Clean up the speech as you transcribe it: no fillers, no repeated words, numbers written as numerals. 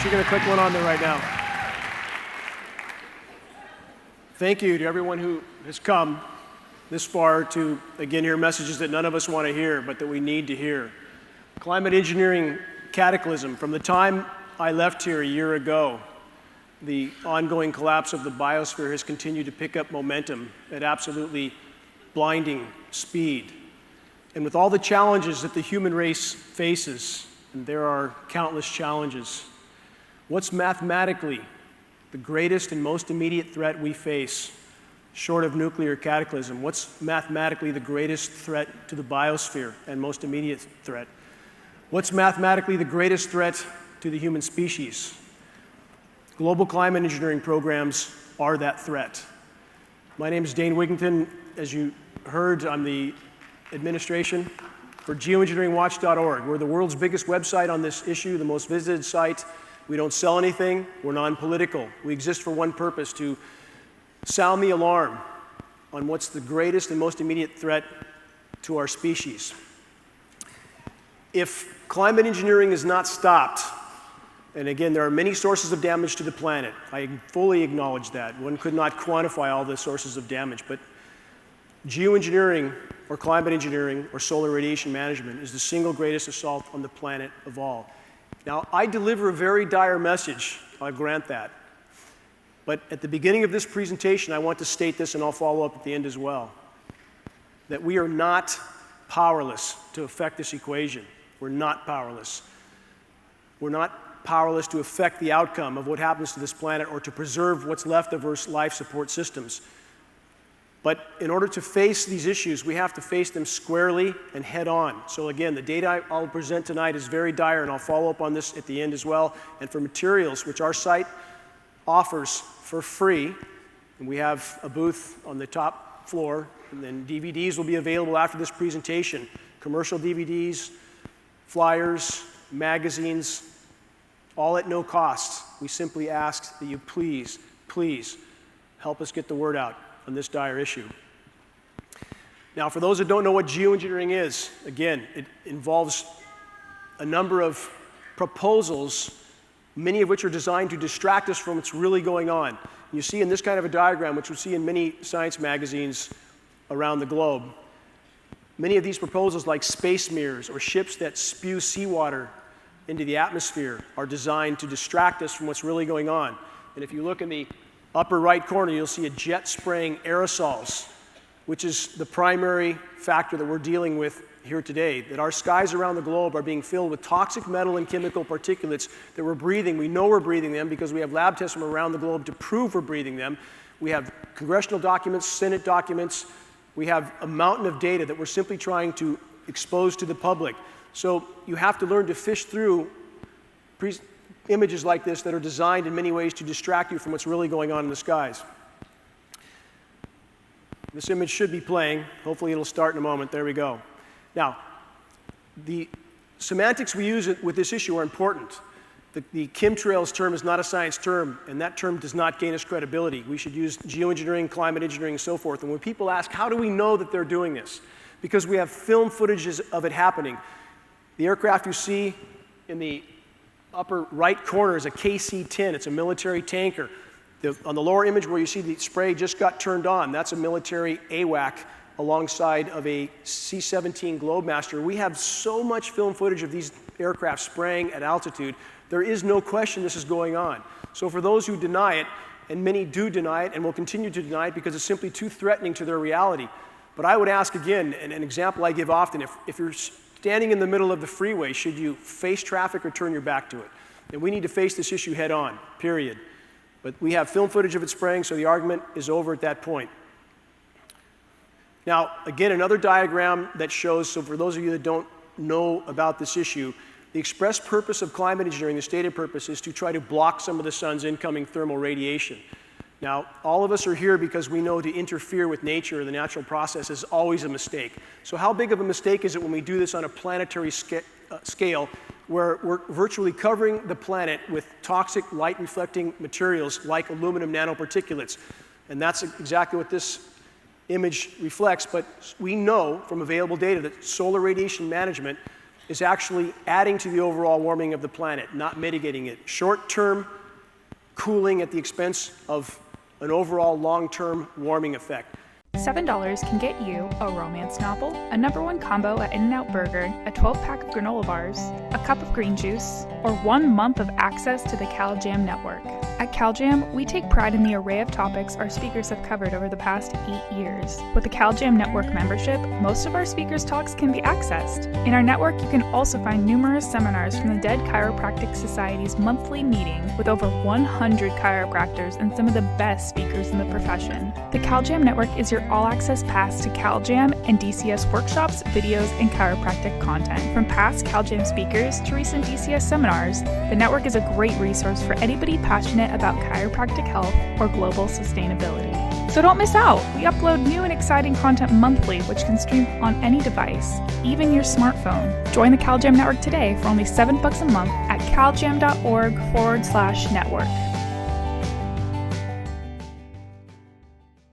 You're going to click one on there right now. Thank you to everyone who has come this far to, again, hear messages that none of us want to hear, but that we need to hear. Climate engineering cataclysm. From the time I left here a year ago, the ongoing collapse of the biosphere has continued to pick up momentum at absolutely blinding speed. And with all the challenges that the human race faces, and there are countless challenges, what's mathematically the greatest and most immediate threat we face, short of nuclear cataclysm? What's mathematically the greatest threat to the biosphere and most immediate threat? What's mathematically the greatest threat to the human species? Global climate engineering programs are that threat. My name is Dane Wigington. As you heard, I'm the administration for geoengineeringwatch.org. We're the world's biggest website on this issue, the most visited site. We don't sell anything. We're non-political. We exist for one purpose: to sound the alarm on what's the greatest and most immediate threat to our species. If climate engineering is not stopped, and again, there are many sources of damage to the planet. I fully acknowledge that. One could not quantify all the sources of damage, but geoengineering or climate engineering or solar radiation management is the single greatest assault on the planet of all. Now, I deliver a very dire message, I'll grant that. But at the beginning of this presentation, I want to state this, and I'll follow up at the end as well, that we are not powerless to affect this equation. We're not powerless. We're not powerless to affect the outcome of what happens to this planet or to preserve what's left of Earth's life support systems. But in order to face these issues, we have to face them squarely and head on. So again, the data I'll present tonight is very dire, and I'll follow up on this at the end as well. And for materials, which our site offers for free, and we have a booth on the top floor, and then DVDs will be available after this presentation. Commercial DVDs, flyers, magazines, all at no cost. We simply ask that you please, please help us get the word out on this dire issue. Now, for those that don't know what geoengineering is, again, it involves a number of proposals, many of which are designed to distract us from what's really going on. You see in this kind of a diagram, which we see in many science magazines around the globe, many of these proposals, like space mirrors or ships that spew seawater into the atmosphere, are designed to distract us from what's really going on. And if you look in the upper right corner, you'll see a jet spraying aerosols, which is the primary factor that we're dealing with here today, that our skies around the globe are being filled with toxic metal and chemical particulates that we're breathing. We know we're breathing them because we have lab tests from around the globe to prove we're breathing them. We have congressional documents, Senate documents. We have a mountain of data that we're simply trying to expose to the public. So you have to learn to fish through images like this that are designed in many ways to distract you from what's really going on in the skies. This image should be playing. Hopefully it'll start in a moment. There we go. Now, the semantics we use with this issue are important. The chemtrails term is not a science term, and that term does not gain us credibility. We should use geoengineering, climate engineering, and so forth. And when people ask, how do we know that they're doing this? Because we have film footages of it happening. The aircraft you see in the upper right corner is a KC-10. It's a military tanker. On the lower image where you see the spray just got turned on, that's a military AWAC alongside of a C-17 Globemaster. We have so much film footage of these aircraft spraying at altitude. There is no question this is going on. So for those who deny it, and many do deny it and will continue to deny it because it's simply too threatening to their reality. But I would ask again, and an example I give often, if you're standing in the middle of the freeway, should you face traffic or turn your back to it? And we need to face this issue head on, period. But we have film footage of it spraying, so the argument is over at that point. Now, again, another diagram that shows, so for those of you that don't know about this issue, the express purpose of climate engineering, the stated purpose, is to try to block some of the sun's incoming thermal radiation. Now, all of us are here because we know to interfere with nature or the natural process is always a mistake. So how big of a mistake is it when we do this on a planetary scale where we're virtually covering the planet with toxic light-reflecting materials like aluminum nanoparticulates? And that's exactly what this image reflects, but we know from available data that solar radiation management is actually adding to the overall warming of the planet, not mitigating it. Short-term cooling at the expense of an overall long-term warming effect. $7 can get you a romance novel, a #1 combo at In-N-Out Burger, a 12-pack of granola bars, a cup of green juice, or 1 month of access to the Cal Jam network. At Cal Jam, we take pride in the array of topics our speakers have covered over the past 8 years. With the Cal Jam network membership, most of our speakers' talks can be accessed. In our network, you can also find numerous seminars from the Dead Chiropractic Society's monthly meeting with over 100 chiropractors and some of the best speakers in the profession. The Cal Jam network is your all-access pass to Cal Jam and DCS workshops, videos, and chiropractic content. From past Cal Jam speakers to recent DCS seminars, the network is a great resource for anybody passionate about chiropractic health or global sustainability. So don't miss out! We upload new and exciting content monthly, which can stream on any device, even your smartphone. Join the Cal Jam network today for only $7 a month at caljam.org/network.